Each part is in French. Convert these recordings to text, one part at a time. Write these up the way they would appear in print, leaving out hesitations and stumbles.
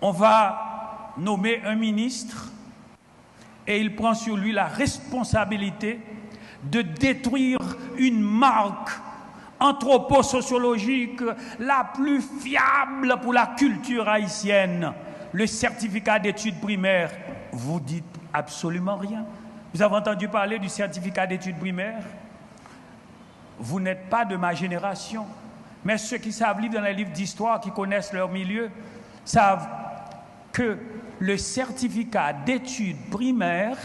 On va nommer un ministre et il prend sur lui la responsabilité de détruire une marque anthroposociologique la plus fiable pour la culture haïtienne, le certificat d'études primaires. Vous dites absolument rien. Vous avez entendu parler du certificat d'études primaires? Vous n'êtes pas de ma génération, mais ceux qui savent lire dans les livres d'histoire, qui connaissent leur milieu, savent que le certificat d'études primaires,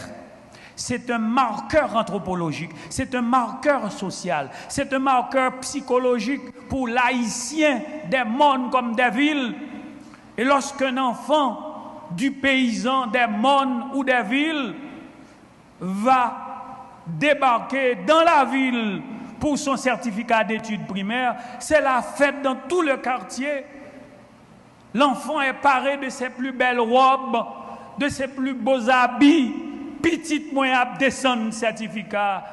c'est un marqueur anthropologique, c'est un marqueur social, c'est un marqueur psychologique pour l'haïtien des mondes comme des villes. Et lorsqu'un enfant du paysan des mondes ou des villes va débarquer dans la ville pour son certificat d'études primaires, c'est la fête dans tout le quartier. L'enfant est paré de ses plus belles robes, de ses plus beaux habits. Petite moyen à descendre certificat.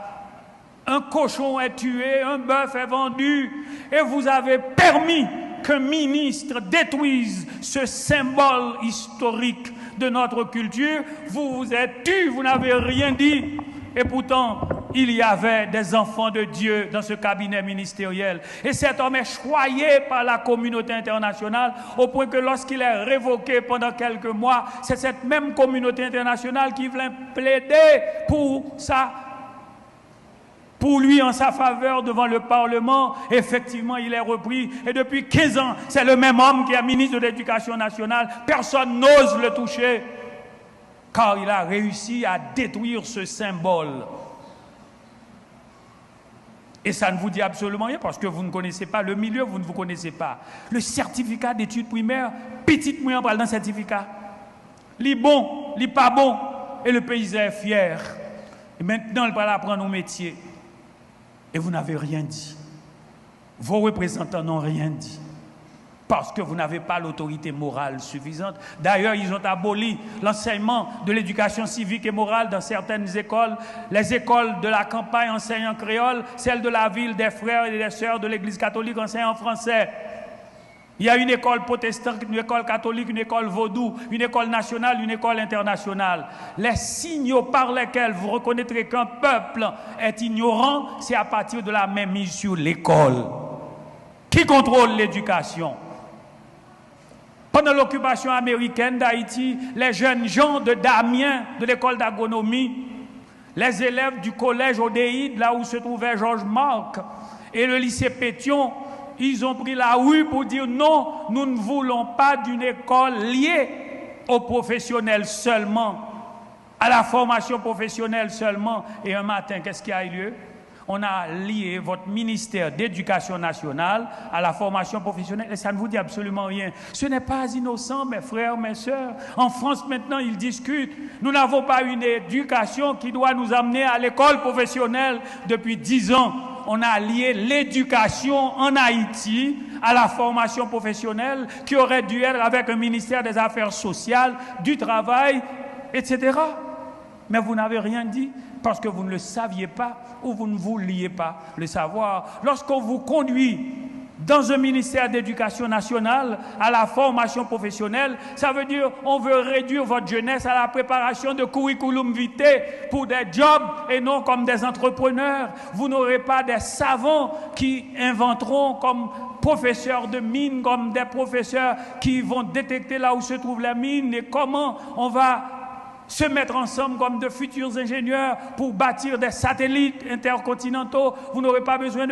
Un cochon est tué, un bœuf est vendu, et vous avez permis qu'un ministre détruise ce symbole historique de notre culture. Vous vous êtes tu, vous n'avez rien dit. Et pourtant, il y avait des enfants de Dieu dans ce cabinet ministériel. Et cet homme est choyé par la communauté internationale au point que lorsqu'il est révoqué pendant quelques mois, c'est cette même communauté internationale qui vient plaider pour lui en sa faveur devant le Parlement. Effectivement, il est repris. Et depuis 15 ans, c'est le même homme qui est ministre de l'Éducation nationale. Personne n'ose le toucher, car il a réussi à détruire ce symbole. Et ça ne vous dit absolument rien parce que vous ne connaissez pas le milieu, vous ne vous connaissez pas. Le certificat d'études primaires, petite moyen dans le certificat. Li bon, li pas bon, et le paysan est fier. Et maintenant, il va apprendre au métier. Et vous n'avez rien dit. Vos représentants n'ont rien dit. Parce que vous n'avez pas l'autorité morale suffisante. D'ailleurs, ils ont aboli l'enseignement de l'éducation civique et morale dans certaines écoles. Les écoles de la campagne enseignent en créole, celles de la ville des frères et des sœurs de l'église catholique enseignent en français. Il y a une école protestante, une école catholique, une école vaudou, une école nationale, une école internationale. Les signaux par lesquels vous reconnaîtrez qu'un peuple est ignorant, c'est à partir de la mainmise sur l'école. Qui contrôle l'éducation? Pendant l'occupation américaine d'Haïti, les jeunes gens de Damien, de l'école d'agronomie, les élèves du collège Odéide, là où se trouvait Georges Marc, et le lycée Pétion, ils ont pris la rue pour dire non, nous ne voulons pas d'une école liée aux professionnels seulement, à la formation professionnelle seulement. Et un matin, qu'est-ce qui a eu lieu? On a lié votre ministère d'éducation nationale à la formation professionnelle et ça ne vous dit absolument rien. Ce n'est pas innocent, mes frères, mes sœurs. En France, maintenant, ils discutent. Nous n'avons pas une éducation qui doit nous amener à l'école professionnelle depuis 10 ans. On a lié l'éducation en Haïti à la formation professionnelle qui aurait dû être avec un ministère des Affaires sociales, du travail, etc. Mais vous n'avez rien dit parce que vous ne le saviez pas ou vous ne vouliez pas le savoir. Lorsqu'on vous conduit dans un ministère d'éducation nationale à la formation professionnelle, ça veut dire on veut réduire votre jeunesse à la préparation de curriculum vitae pour des jobs et non comme des entrepreneurs. Vous n'aurez pas des savants qui inventeront comme professeurs de mines, comme des professeurs qui vont détecter là où se trouvent les mines et comment on va se mettre ensemble comme de futurs ingénieurs pour bâtir des satellites intercontinentaux. Vous n'aurez pas besoin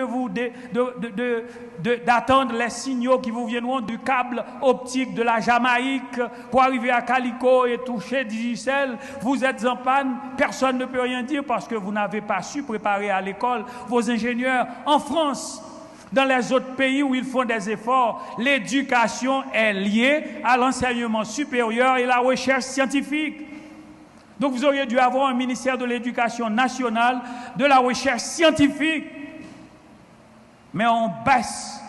d'attendre les signaux qui vous viendront du câble optique de la Jamaïque pour arriver à Calico et toucher Digicel. Vous êtes en panne, personne ne peut rien dire parce que vous n'avez pas su préparer à l'école vos ingénieurs. En France, dans les autres pays où ils font des efforts, l'éducation est liée à l'enseignement supérieur et la recherche scientifique. Donc vous auriez dû avoir un ministère de l'Éducation nationale, de la recherche scientifique. Mais on baisse